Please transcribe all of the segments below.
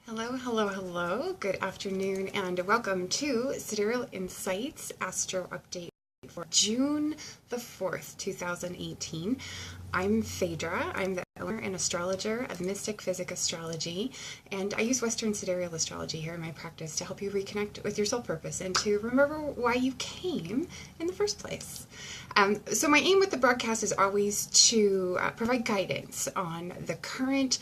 Hello, hello, hello. Good afternoon and welcome to Sidereal Insights Astro Update for June the 4th, 2018. I'm Phaedra. I'm the owner and astrologer of Mystick Physick Astrology, and I use Western Sidereal Astrology here in my practice to help you reconnect with your soul purpose and to remember why you came in the first place. So my aim with the broadcast is always to provide guidance on the current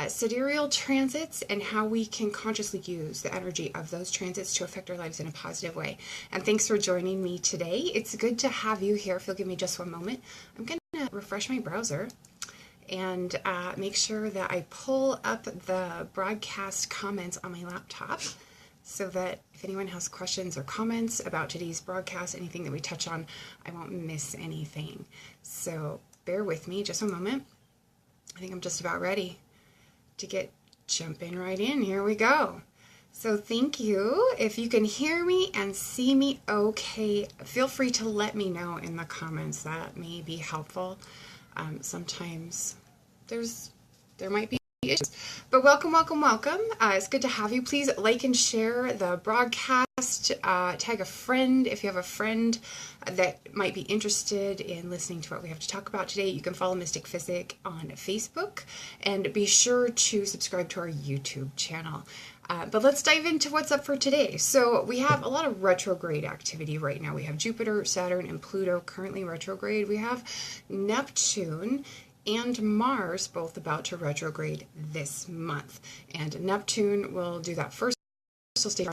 sidereal transits and how we can consciously use the energy of those transits to affect our lives in a positive way. And thanks for joining me today. It's good to have you here. If you'll give me just one moment, I'm going to refresh my browser and make sure that I pull up the broadcast comments on my laptop so that if anyone has questions or comments about today's broadcast, anything that we touch on, I won't miss anything. So bear with me just a moment. I think I'm just about ready to get jumping right in. Here we go. So thank you. If you can hear me and see me okay, feel free to let me know in the comments. That may be helpful. Sometimes there might be issues. But welcome, welcome, welcome. It's good to have you. Please like and share the broadcast. Tag a friend if you have a friend that might be interested in listening to what we have to talk about today. You can follow Mystick Physick on Facebook and be sure to subscribe to our YouTube channel. But let's dive into what's up for today. So we have a lot of retrograde activity right now. We have Jupiter, Saturn, and Pluto currently retrograde. We have Neptune and Mars both about to retrograde this month. And Neptune will do that first. Will stay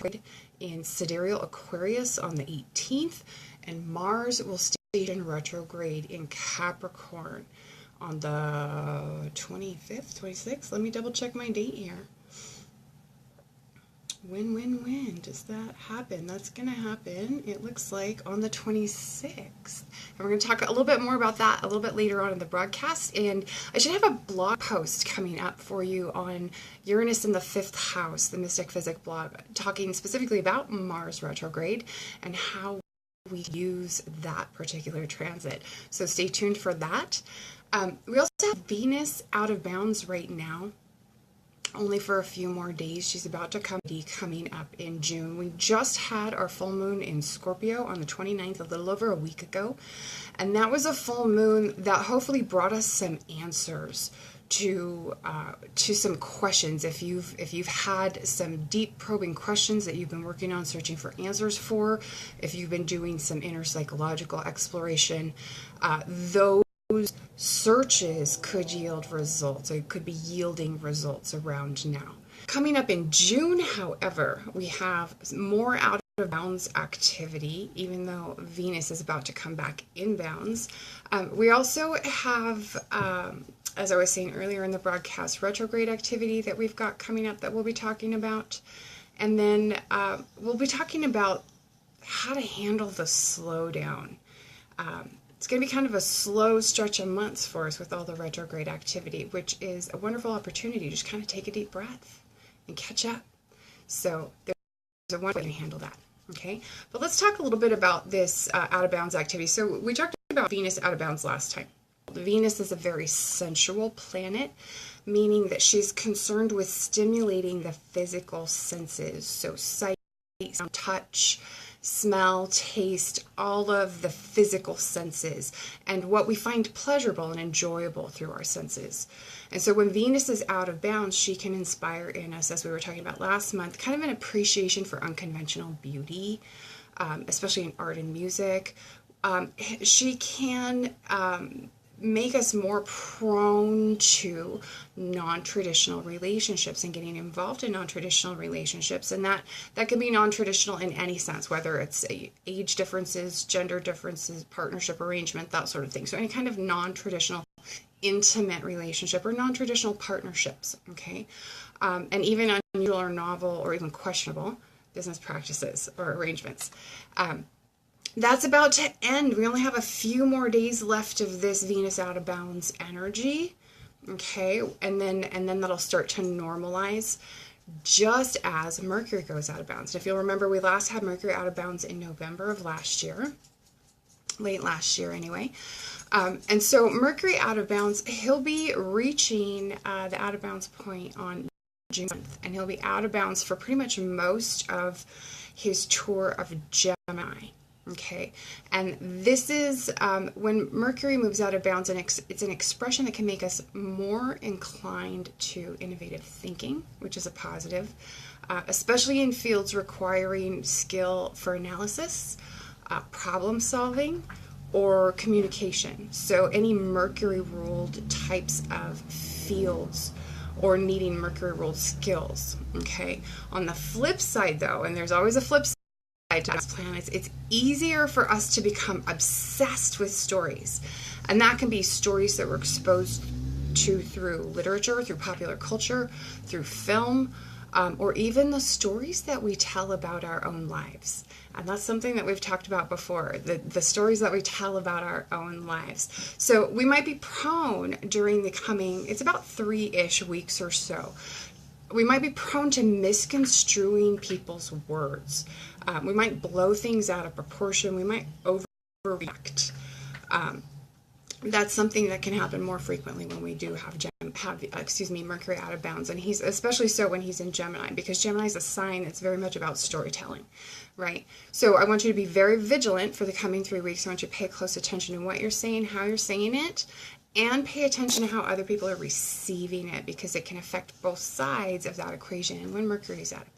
in Sidereal Aquarius on the 18th, and Mars will stay in retrograde in Capricorn on the 25th, 26th. Let me double check my date here. When does that happen? That's going to happen, it looks like, on the 26th. And we're going to talk a little bit more about that a little bit later on in the broadcast. And I should have a blog post coming up for you on Uranus in the 5th house, the Mystick Physick blog, talking specifically about Mars retrograde and how we use that particular transit. So stay tuned for that. We also have Venus out of bounds right now, only for a few more days. She's about to coming up in June. We just had our full moon in Scorpio on the 29th, a little over a week ago. And that was a full moon that hopefully brought us some answers to some questions. If you've had some deep probing questions that you've been working on searching for answers for, if you've been doing some inner psychological exploration, those searches could yield results, or could be yielding results around now. Coming up in June, however, we have more out of bounds activity, even though Venus is about to come back in bounds. We also have, as I was saying earlier in the broadcast, retrograde activity that we've got coming up that we'll be talking about. And then we'll be talking about how to handle the slowdown. It's going to be kind of a slow stretch of months for us with all the retrograde activity, which is a wonderful opportunity to just kind of take a deep breath and catch up. So there's a wonderful way to handle that. Okay, but let's talk a little bit about this out of bounds activity. So we talked about Venus out of bounds last time. Venus is a very sensual planet, meaning that she's concerned with stimulating the physical senses. So sight, sound, touch, smell, taste, all of the physical senses, and what we find pleasurable and enjoyable through our senses. And so when Venus is out of bounds, she can inspire in us, as we were talking about last month, kind of an appreciation for unconventional beauty, especially in art and music. She can make us more prone to non-traditional relationships and getting involved in non-traditional relationships. And that can be non-traditional in any sense, whether it's age differences, gender differences, partnership arrangement, that sort of thing. So any kind of non-traditional intimate relationship or non-traditional partnerships, okay? And even unusual or novel or even questionable business practices or arrangements. That's about to end. We only have a few more days left of this Venus out of bounds energy, okay? And then that'll start to normalize just as Mercury goes out of bounds. And if you'll remember, we last had Mercury out of bounds in November of last year, late last year anyway. And so Mercury out of bounds, he'll be reaching the out of bounds point on June, and he'll be out of bounds for pretty much most of his tour of Gemini. Okay, and this is when Mercury moves out of bounds, and it's an expression that can make us more inclined to innovative thinking, which is a positive, especially in fields requiring skill for analysis, problem solving, or communication. So any Mercury-ruled types of fields or needing Mercury-ruled skills. Okay, on the flip side though, and there's always a flip side to these planets, it's easier for us to become obsessed with stories. And that can be stories that we're exposed to through literature, through popular culture, through film, or even the stories that we tell about our own lives. And that's something that we've talked about before, the stories that we tell about our own lives. So we might be prone during the coming, it's about 3-ish weeks or so, we might be prone to misconstruing people's words. We might blow things out of proportion. We might overreact. That's something that can happen more frequently when we do have Mercury out of bounds, and he's especially so when he's in Gemini, because Gemini is a sign that's very much about storytelling, right? So I want you to be very vigilant for the coming 3 weeks. I want you to pay close attention to what you're saying, how you're saying it, and pay attention to how other people are receiving it, because it can affect both sides of that equation when Mercury is out of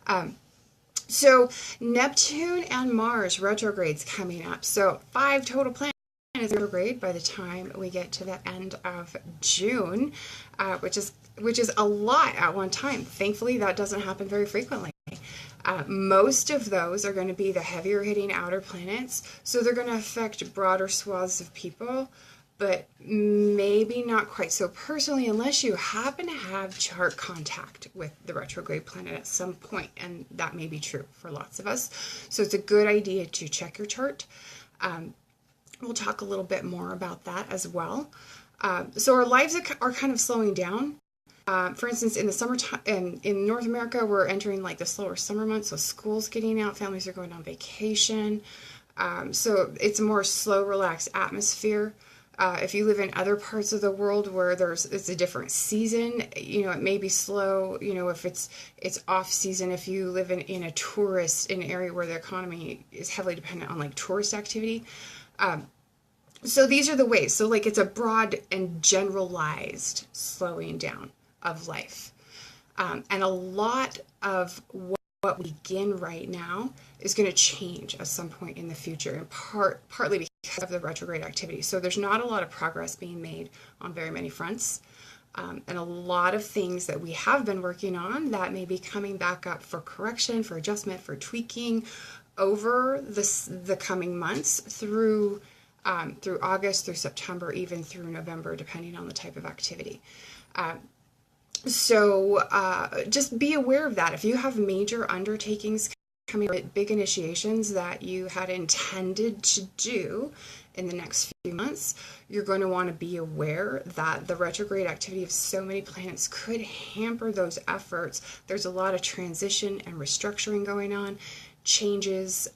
bounds. So Neptune and Mars retrogrades coming up. So 5 total planets retrograde by the time we get to the end of June, which is a lot at one time. Thankfully, that doesn't happen very frequently. Most of those are going to be the heavier hitting outer planets, so they're going to affect broader swaths of people, but maybe not quite so personally unless you happen to have chart contact with the retrograde planet at some point, and that may be true for lots of us. So it's a good idea to check your chart. We'll talk a little bit more about that as well. So our lives are kind of slowing down. For instance, in the summertime, in North America, we're entering like the slower summer months, so school's getting out, families are going on vacation. So it's a more slow, relaxed atmosphere. If you live in other parts of the world where it's a different season, it may be slow. If it's off season, if you live in an area where the economy is heavily dependent on like tourist activity. So these are the ways. So like it's a broad and generalized slowing down of life. And a lot of what we begin right now is going to change at some point in the future, in partly because of the retrograde activity. So there's not a lot of progress being made on very many fronts. And a lot of things that we have been working on that may be coming back up for correction, for adjustment, for tweaking over the coming months through August, through September, even through November, depending on the type of activity. So just be aware of that. If you have major undertakings coming, big initiations that you had intended to do in the next few months, you're going to want to be aware that the retrograde activity of so many planets could hamper those efforts. There's a lot of transition and restructuring going on, changes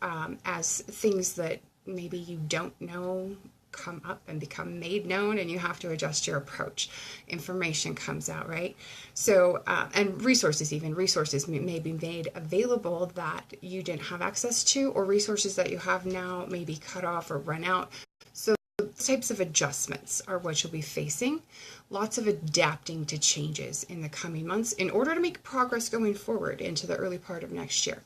as things that maybe you don't know come up and become made known, and you have to adjust your approach. Information comes out, right? So, and resources may be made available that you didn't have access to, or resources that you have now may be cut off or run out. So types of adjustments are what you'll be facing. Lots of adapting to changes in the coming months in order to make progress going forward into the early part of next year.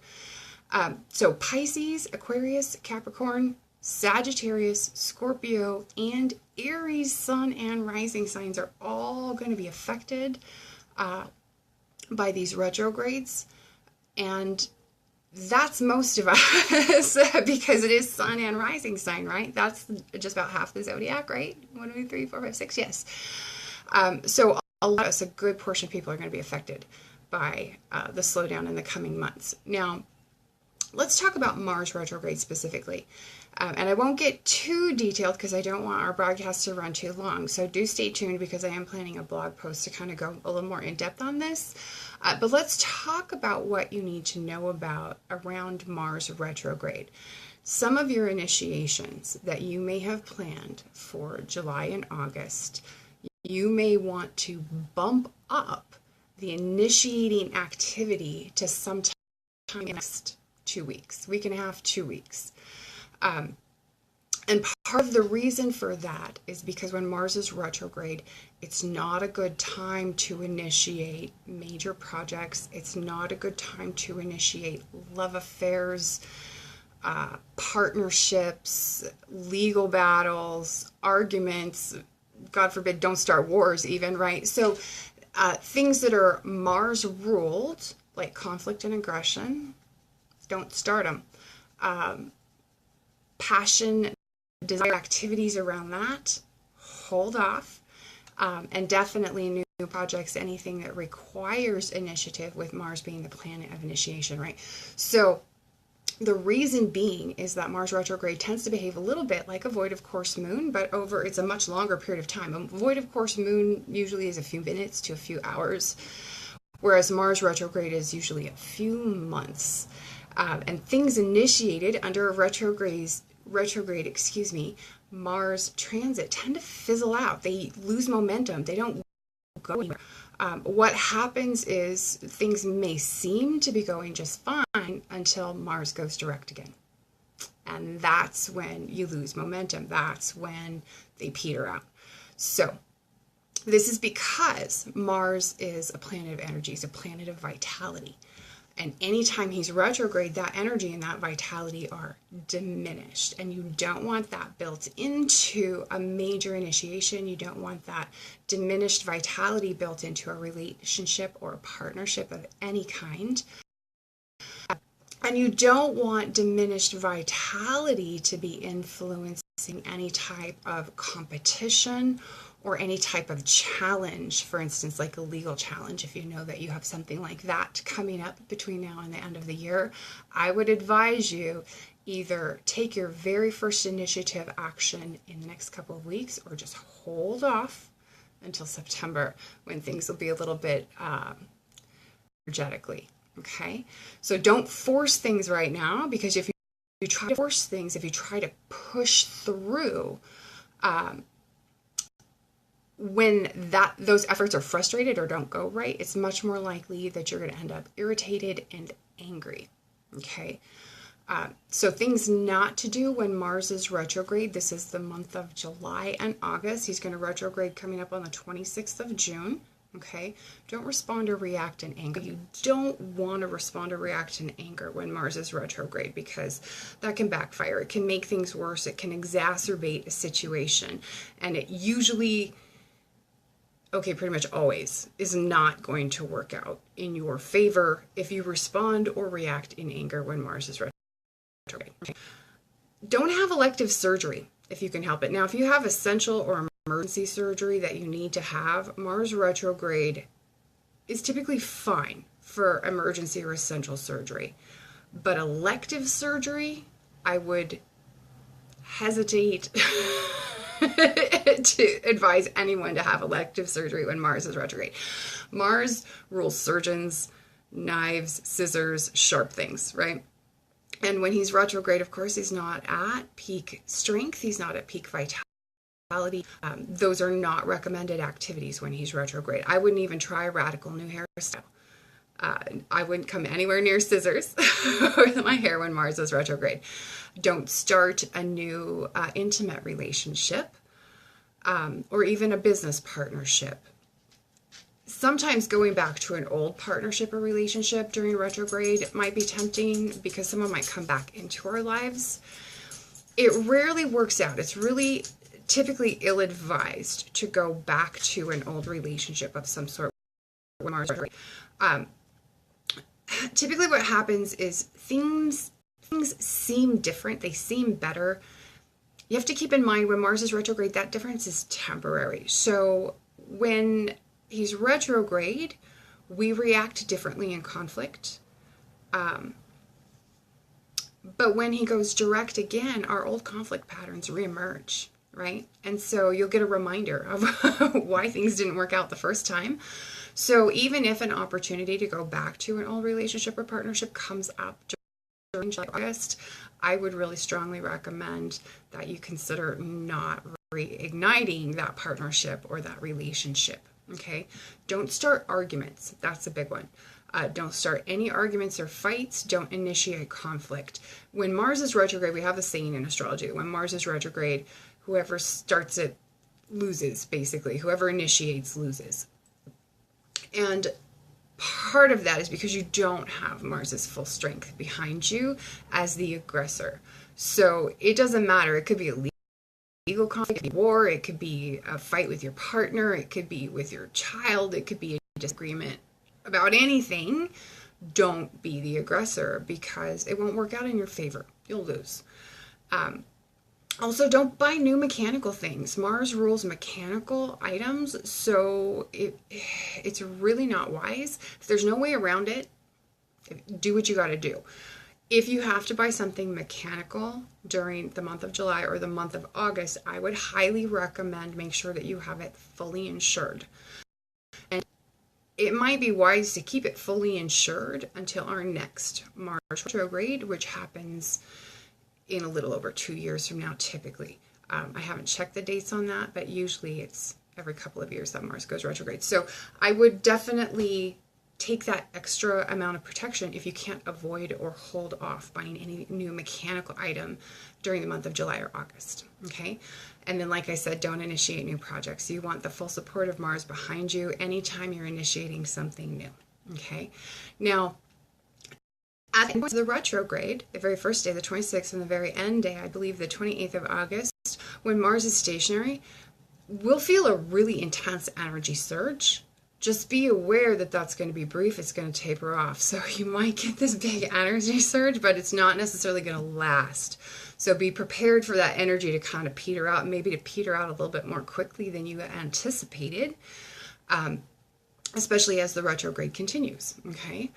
So Pisces, Aquarius, Capricorn, Sagittarius, Scorpio, and Aries sun and rising signs are all going to be affected by these retrogrades. And that's most of us because it is sun and rising sign, right? That's just about half the zodiac, right? 1, 2, 3, 4, 5, 6, yes. So a lot of us, a good portion of people are going to be affected by the slowdown in the coming months. Now, let's talk about Mars retrograde specifically. And I won't get too detailed because I don't want our broadcast to run too long. So do stay tuned because I am planning a blog post to kind of go a little more in depth on this. But let's talk about what you need to know about around Mars retrograde. Some of your initiations that you may have planned for July and August, you may want to bump up the initiating activity to sometime in the next 2 weeks, week and a half, 2 weeks. And part of the reason for that is because when Mars is retrograde, it's not a good time to initiate major projects. It's not a good time to initiate love affairs, partnerships, legal battles, arguments. God forbid, don't start wars even, right? So things that are Mars ruled, like conflict and aggression, don't start them. Passion, desire, activities around that, hold off. And definitely new projects, anything that requires initiative, with Mars being the planet of initiation, right? So the reason being is that Mars retrograde tends to behave a little bit like a void of course moon, but it's a much longer period of time. A void of course moon usually is a few minutes to a few hours, whereas Mars retrograde is usually a few months. And things initiated under a retrograde, Mars transit tend to fizzle out. They lose momentum. They don't go anywhere. What happens is things may seem to be going just fine until Mars goes direct again. And that's when you lose momentum. That's when they peter out. So this is because Mars is a planet of energy. It's a planet of vitality. And anytime he's retrograde, that energy and that vitality are diminished. And you don't want that built into a major initiation. You don't want that diminished vitality built into a relationship or a partnership of any kind. And you don't want diminished vitality to be influencing any type of competition or any type of challenge, for instance, like a legal challenge. If you know that you have something like that coming up between now and the end of the year, I would advise you either take your very first initiative action in the next couple of weeks, or just hold off until September, when things will be a little bit energetically. Okay, so don't force things right now, because if you try to force things, if you try to push through, when those efforts are frustrated or don't go right, it's much more likely that you're going to end up irritated and angry. Okay, so things not to do when Mars is retrograde. This is the month of July and August. He's going to retrograde coming up on the 26th of June. Okay, don't respond or react in anger. You don't want to respond or react in anger when Mars is retrograde, because that can backfire. It can make things worse. It can exacerbate a situation. And it usually, pretty much always, is not going to work out in your favor if you respond or react in anger when Mars is retrograde. Okay. Don't have elective surgery if you can help it. Now, if you have essential or emergency surgery that you need to have, Mars retrograde is typically fine for emergency or essential surgery. But elective surgery, I would hesitate to advise anyone to have elective surgery when Mars is retrograde. Mars rules surgeons, knives, scissors, sharp things, right? And when he's retrograde, of course, he's not at peak strength. He's not at peak vitality. Those are not recommended activities when he's retrograde. I wouldn't even try a radical new hairstyle. I wouldn't come anywhere near scissors with my hair when Mars is retrograde. Don't start a new intimate relationship or even a business partnership. Sometimes going back to an old partnership or relationship during retrograde might be tempting, because someone might come back into our lives. It rarely works out. It's really typically ill-advised to go back to an old relationship of some sort when Mars is retrograde. Typically what happens is things seem different. They seem better. You have to keep in mind, when Mars is retrograde, that difference is temporary. So when he's retrograde, we react differently in conflict. But when he goes direct again, our old conflict patterns reemerge, right? And so you'll get a reminder of why things didn't work out the first time. So even if an opportunity to go back to an old relationship or partnership comes up during July, August, I would really strongly recommend that you consider not reigniting that partnership or that relationship Okay, don't start arguments. That's a big one. Don't start any arguments or fights. Don't initiate conflict. When Mars is retrograde, we have a saying in astrology, when Mars is retrograde, whoever starts it loses, basically. Whoever initiates loses. And part of that is because you don't have Mars's full strength behind you as the aggressor. So it doesn't matter. It could be a legal conflict, it could be war, it could be a fight with your partner, it could be with your child, it could be a disagreement about anything. Don't be the aggressor because it won't work out in your favor. You'll lose. Also, don't buy new mechanical things. Mars rules mechanical items, so it's really not wise. If there's no way around it, do what you got to do. If you have to buy something mechanical during the month of July or the month of August, I would highly recommend make sure that you have it fully insured. And it might be wise to keep it fully insured until our next Mars retrograde, which happens in a little over 2 years from now, typically. I haven't checked the dates on that, but usually it's every couple of years that Mars goes retrograde. So I would definitely take that extra amount of protection if you can't avoid or hold off buying any new mechanical item during the month of July or August, okay? And then, like I said, don't initiate new projects. You want the full support of Mars behind you anytime you're initiating something new, okay? Now, at the end of the retrograde, the very first day, the 26th, and the very end day, I believe the 28th of August, when Mars is stationary, we'll feel a really intense energy surge. Just be aware that that's going to be brief. It's going to taper off. So you might get this big energy surge, but it's not necessarily going to last. So be prepared for that energy to kind of peter out, maybe to peter out a little bit more quickly than you anticipated, especially as the retrograde continues, okay?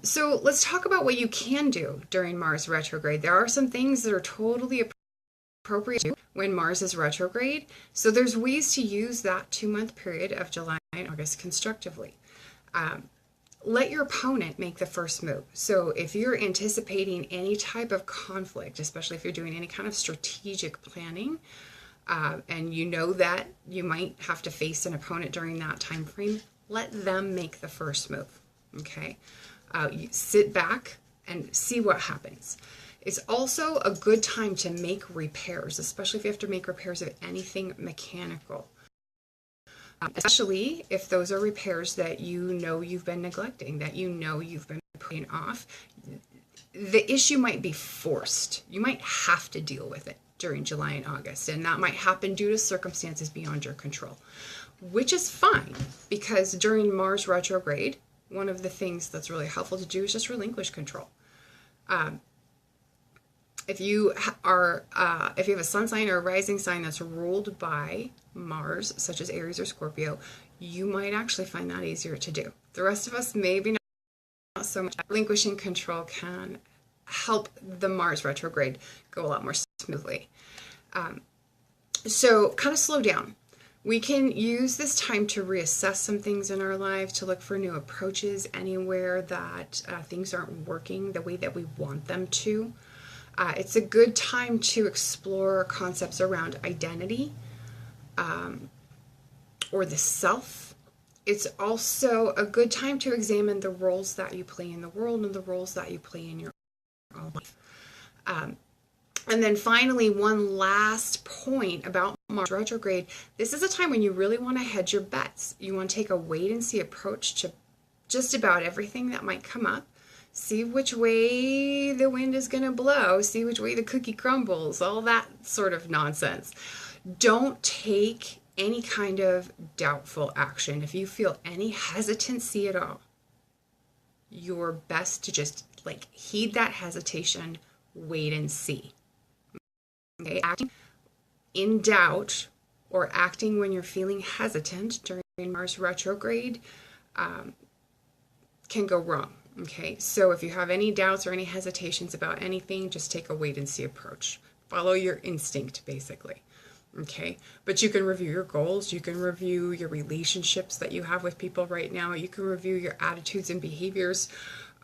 So let's talk about what you can do during Mars retrograde. There are some things that are totally appropriate when Mars is retrograde. So there's ways to use that 2-month period of July and August constructively. Let your opponent make the first move. So if you're anticipating any type of conflict, especially if you're doing any kind of strategic planning, and you know that you might have to face an opponent during that time frame, let them make the first move, okay? You sit back and see what happens. It's also a good time to make repairs, especially if you have to make repairs of anything mechanical. Especially if those are repairs that you know you've been neglecting, that you know you've been putting off. The issue might be forced. You might have to deal with it during July and August, and that might happen due to circumstances beyond your control, which is fine, because during Mars retrograde, one of the things that's really helpful to do is just relinquish control. If you have a sun sign or a rising sign that's ruled by Mars, such as Aries or Scorpio, you might actually find that easier to do. The rest of us, maybe not so much. Relinquishing control can help the Mars retrograde go a lot more smoothly. So kind of slow down. We can use this time to reassess some things in our lives, to look for new approaches anywhere that things aren't working the way that we want them to. It's a good time to explore concepts around identity or the self. It's also a good time to examine the roles that you play in the world and the roles that you play in your own life. And then finally, one last point about Mars retrograde. This is a time when you really want to hedge your bets. You want to take a wait-and-see approach to just about everything that might come up. See which way the wind is going to blow, see which way the cookie crumbles, all that sort of nonsense. Don't take any kind of doubtful action. If you feel any hesitancy at all, you're best to just heed that hesitation, wait and see. Okay, acting in doubt or acting when you're feeling hesitant during Mars retrograde can go wrong. Okay, so if you have any doubts or any hesitations about anything, just take a wait-and-see approach. Follow your instinct, basically. Okay, but you can review your goals, you can review your relationships that you have with people right now, you can review your attitudes and behaviors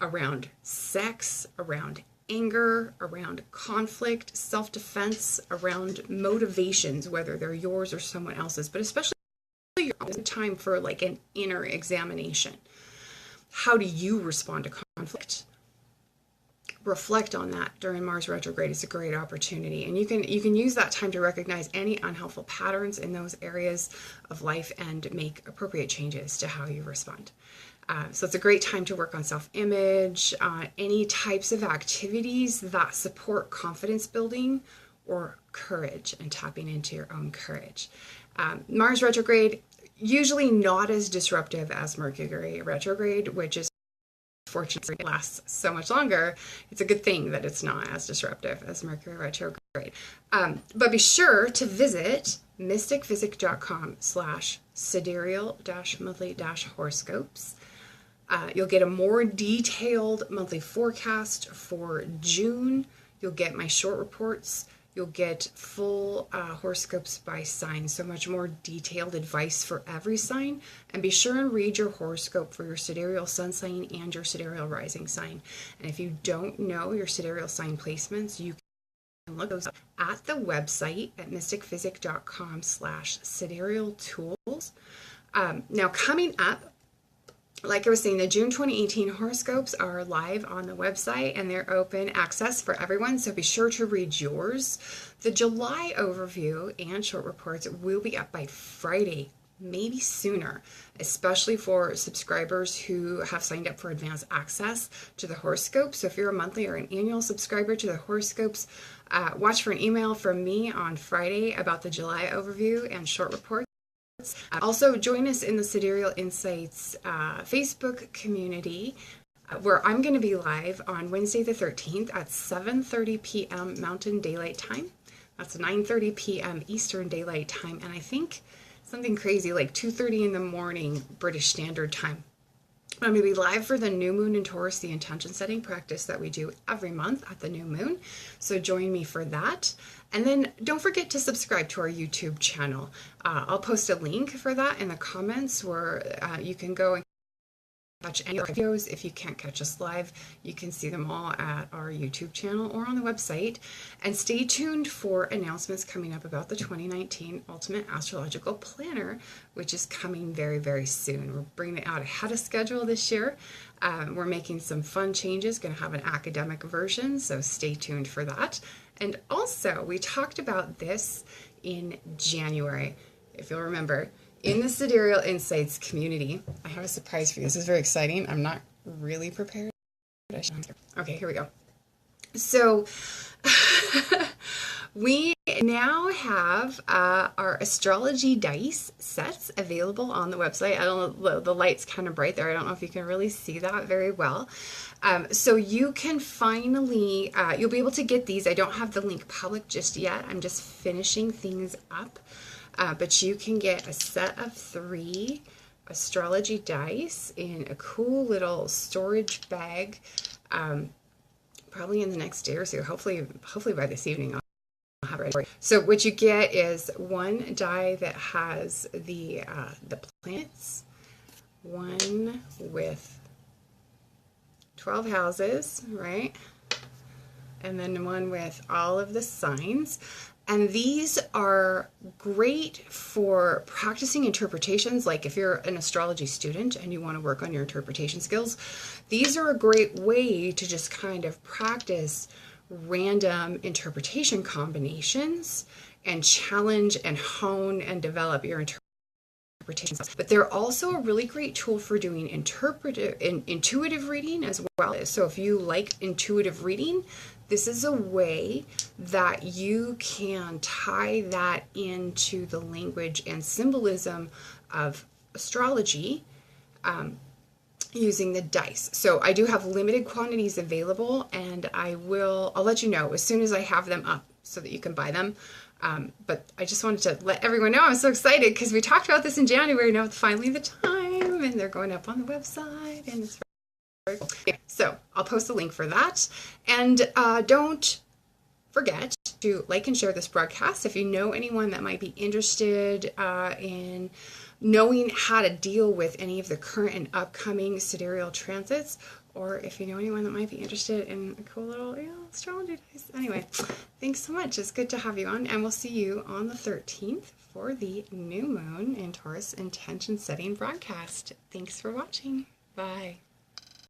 around sex, around anger, around conflict, self-defense, around motivations, whether they're yours or someone else's, but especially your It's a time for like an inner examination. How do you respond to conflict? Reflect on that during Mars retrograde. Is a great opportunity, and you can use that time to recognize any unhelpful patterns in those areas of life and make appropriate changes to how you respond. So it's a great time to work on self-image, any types of activities that support confidence building or courage and tapping into your own courage. Mars retrograde, usually not as disruptive as Mercury retrograde, which is fortunately it lasts so much longer. It's a good thing that it's not as disruptive as Mercury retrograde. But be sure to visit mystickphysick.com/sidereal-monthly-horoscopes. You'll get a more detailed monthly forecast for June. You'll get my short reports. You'll get full horoscopes by sign, so much more detailed advice for every sign. And be sure and read your horoscope for your sidereal sun sign and your sidereal rising sign. And if you don't know your sidereal sign placements, you can look those up at the website at mystickphysick.com/sidereal tools. Now coming up, like I was saying, the June 2018 horoscopes are live on the website and they're open access for everyone, so be sure to read yours. The July overview and short reports will be up by Friday, maybe sooner, especially for subscribers who have signed up for advanced access to the horoscopes. So if you're a monthly or an annual subscriber to the horoscopes, watch for an email from me on Friday about the July overview and short reports. Also, join us in the Sidereal Insights Facebook community, where I'm going to be live on Wednesday the 13th at 7:30 p.m. Mountain Daylight Time. That's 9:30 p.m. Eastern Daylight Time, and I think something crazy like 2:30 in the morning British Standard Time. I'm going to be live for the new moon in Taurus, the intention setting practice that we do every month at the new moon. So join me for that. And then don't forget to subscribe to our YouTube channel. I'll post a link for that in the comments where you can go and watch any of our videos. If you can't catch us live, you can see them all at our YouTube channel or on the website. And stay tuned for announcements coming up about the 2019 Ultimate Astrological Planner, which is coming very, very soon. We're bringing it out ahead of schedule this year. We're making some fun changes, going to have an academic version, so stay tuned for that. And also, we talked about this in January, if you'll remember. In the Sidereal Insights community, I have a surprise for you. This is very exciting. I'm not really prepared. Okay, here we go. So we now have our astrology dice sets available on the website. I don't know, the light's kind of bright there. I don't know if you can really see that very well. So you can finally, you'll be able to get these. I don't have the link public just yet. I'm just finishing things up. But you can get a set of 3 astrology dice in a cool little storage bag, probably in the next day or so. Hopefully by this evening I'll have it ready. So what you get is 1 die that has the planets, 1 with 12 houses, right? And then 1 with all of the signs. And these are great for practicing interpretations, like if you're an astrology student and you want to work on your interpretation skills. These are a great way to just kind of practice random interpretation combinations and challenge and hone and develop your interpretations. But they're also a really great tool for doing intuitive reading as well. So if you like intuitive reading, this is a way that you can tie that into the language and symbolism of astrology using the dice. So I do have limited quantities available, and I'll let you know as soon as I have them up so that you can buy them. But I just wanted to let everyone know I'm so excited because we talked about this in January. Now it's finally the time, and they're going up on the website, and it's very cool. So I'll post a link for that. And don't forget to like and share this broadcast. If you know anyone that might be interested in knowing how to deal with any of the current and upcoming sidereal transits, or if you know anyone that might be interested in a cool little astrology dice. Anyway, thanks so much. It's good to have you on, and we'll see you on the 13th for the new moon in Taurus intention setting broadcast. Thanks for watching. Bye.